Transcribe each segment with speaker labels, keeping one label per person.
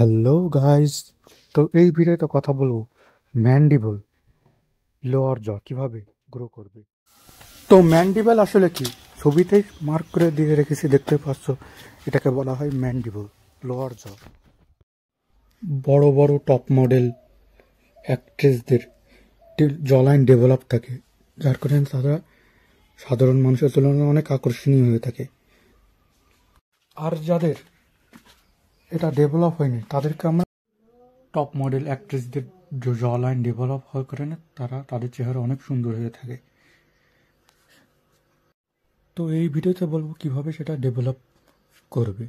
Speaker 1: Hello guys, তো এই ভিডিওতে কথা বলবো ম্যান্ডিবল লোয়ার জ কিভাবে গ্রো করবে। তো ম্যান্ডিবল আসলে কি, ছবিতেই মার্ক করে দিয়ে রেখেছি, দেখতে পাচ্ছ। এটাকে বলা হয় ম্যান্ডিবল লোয়ার জ। বড় বড় টপ মডেল অ্যাক্ট্রেসদের জ লাইন ডেভেলপ থাকে, যার কারণে তারা সাধারণ মানুষের তুলনায় অনেক আকর্ষণীয় হয়ে থাকে। আর যাদের এটা ডেভেলপ হয়নি তাদেরকে আমরা টপ মডেল অ্যাক্ট্রেসদের জ লাইন ডেভেলপ হওয়ার কারণে তাদের চেহারা অনেক সুন্দর হয়ে থাকে। তো এই ভিডিওতে বলবো কিভাবে সেটা ডেভেলপ করবে।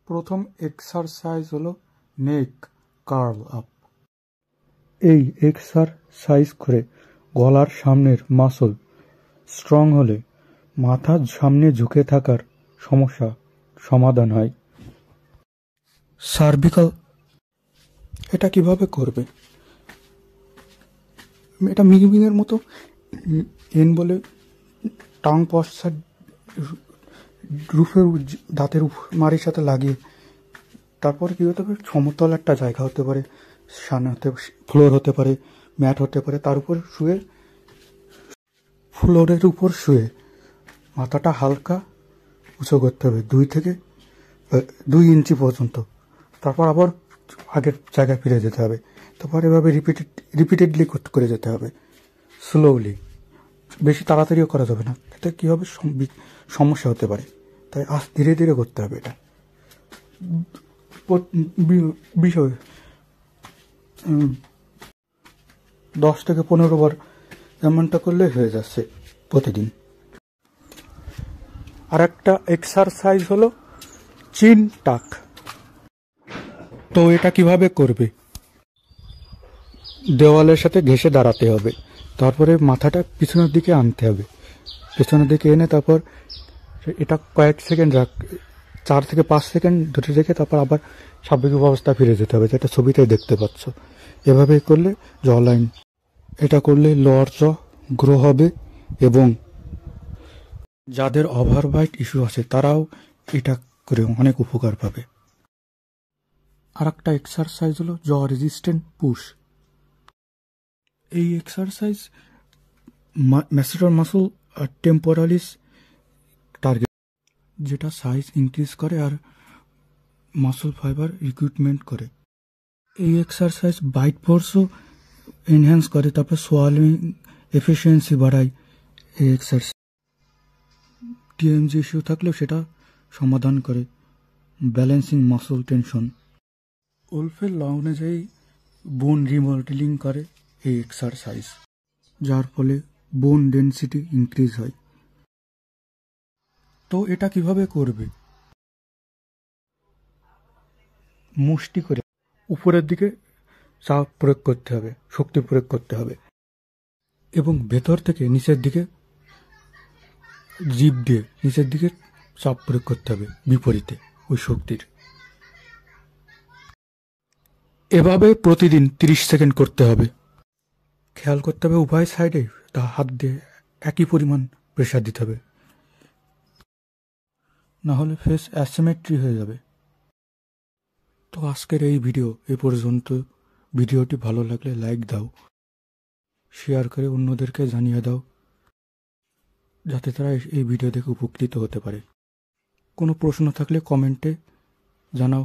Speaker 1: প্রথম এক্সারসাইজ হলো নেক কার্ল আপ। এই এক্সারসাইজ করে গলার সামনের মাসল স্ট্রং হলে মাথার সামনে ঝুঁকে থাকার সমস্যা সমাধান হয়। সার্ভিক্যাল, এটা কিভাবে করবে, এটা মিগমিংয়ের মতো এন বলে টাং পশ্চাৎ রুফের দাঁতের মাড়ির সাথে লাগিয়ে, তারপর কী হতে পারে, সমতল একটা জায়গা হতে পারে, সামনে হতে ফ্লোর হতে পারে, ম্যাট হতে পারে, তার উপর শুয়ে, ফ্লোরের উপর শুয়ে মাথাটা হালকা উঁচু করতে হবে 2 ইঞ্চি পর্যন্ত। তারপর আবার আগের জায়গায় ফিরে যেতে হবে। তারপর এভাবে রিপিটেডলি করে যেতে হবে, স্লোলি। বেশি তাড়াতাড়িও করা যাবে না, এতে কী হবে, সমস্যা হতে পারে। তাই ধীরে ধীরে করতে হবে এটা। বিষয় 10 থেকে 15 বার এমনটা করলে হয়ে যাচ্ছে প্রতিদিন। আর একটা এক্সারসাইজ হলো চিন টাক। তো এটা কিভাবে করবে, দেওয়ালের সাথে ঘেঁষে দাঁড়াতে হবে, তারপরে মাথাটা পিছনের দিকে আনতে হবে, পেছনের দিকে এনে তারপর এটা কয়েক সেকেন্ড 4 থেকে 5 সেকেন্ড ধরে রেখে তারপর আবার স্বাভাবিক অবস্থা ফিরে যেতে হবে, যেটা ছবিতে দেখতে পাচ্ছ। এভাবে করলে জ লাইন, এটা করলে লোয়ার জ গ্রো হবে, এবং যাদের ওভারওয়েট ইস্যু আছে তারাও এটা করে অনেক উপকার পাবে। আর একটা এক্সারসাইজ হলো জ রেজিস্ট্যান্ট পুশ। এই এক্সারসাইজ ম্যাসেটর মাসল আর টেম্পোরালিস টার্গেট, যেটা সাইজ ইনক্রিজ করে আর মাসল ফাইবার রিক্রুটমেন্ট করে। এই এক্সারসাইজ বাইট ফোর্সও এনহ্যান্স করে, তারপর সোয়ালোয়িং এফিসিয়েন্সি বাড়ায়। এই এক্সারসাইজ টিএমজি ইস্যু থাকলেও সেটা সমাধান করে, ব্যালেন্সিং মাসল টেনশন। উলফের ল অনুযায়ী বোন রিমডেলিং করে এই এক্সারসাইজ, যার ফলে বোন ডেনসিটি ইনক্রিজ হয়। তো এটা কিভাবে করবে, মুষ্টি করে উপরের দিকে চাপ প্রয়োগ করতে হবে, শক্তি প্রয়োগ করতে হবে, এবং ভেতর থেকে নিচের দিকে জিভ দিয়ে নিচের দিকে চাপ প্রয়োগ করতে হবে বিপরীতে ওই শক্তির। এভাবে প্রতিদিন 30 সেকেন্ড করতে হবে। খেয়াল করতে হবে উভয় সাইডে তা হাত দিয়ে একই পরিমাণ প্রেসার দিতে হবে, না হলে ফেস অ্যাসিমেট্রি হয়ে যাবে। তো আজকের এই ভিডিও এ পর্যন্ত। ভিডিওটি ভালো লাগলে লাইক দাও, শেয়ার করে অন্যদেরকে জানিয়ে দাও, যাতে তারা এই ভিডিও দেখে উপকৃত হতে পারে। কোনো প্রশ্ন থাকলে কমেন্টে জানাও।